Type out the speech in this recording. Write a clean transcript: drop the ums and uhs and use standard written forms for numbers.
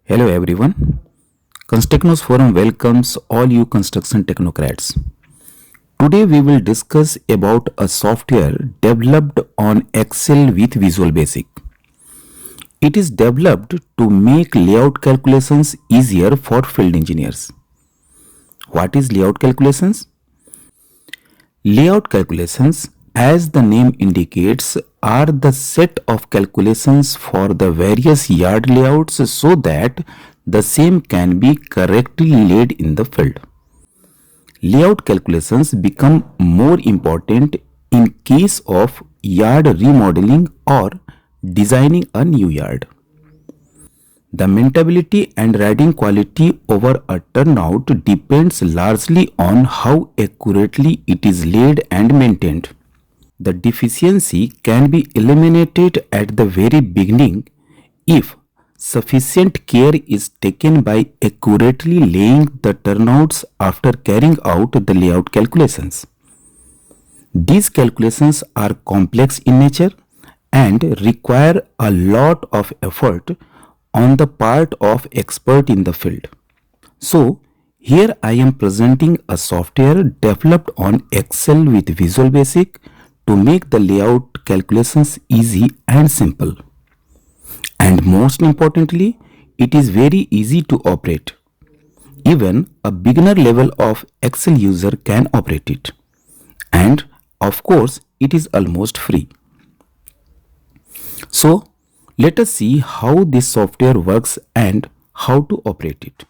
Hello everyone. CONSTEKNOSforum welcomes all you construction technocrats. Today we will discuss about a software developed on Excel with Visual Basic. It is developed to make layout calculations easier for field engineers. What is layout calculations? Layout calculations, as the name indicates, are the set of calculations for the various yard layouts so that the same can be correctly laid in the field. Layout calculations become more important in case of yard remodeling or designing a new yard. The maintainability and riding quality over a turnout depends largely on how accurately it is laid and maintained. The deficiency can be eliminated at the very beginning if sufficient care is taken by accurately laying the turnouts after carrying out the layout calculations. These calculations are complex in nature and require a lot of effort on the part of expert in the field. So, here I am presenting a software developed on Excel with Visual Basic to make the layout calculations easy and simple. And most importantly, it is very easy to operate. Even a beginner level of Excel user can operate it. And of course, it is almost free. So, let us see how this software works and how to operate it.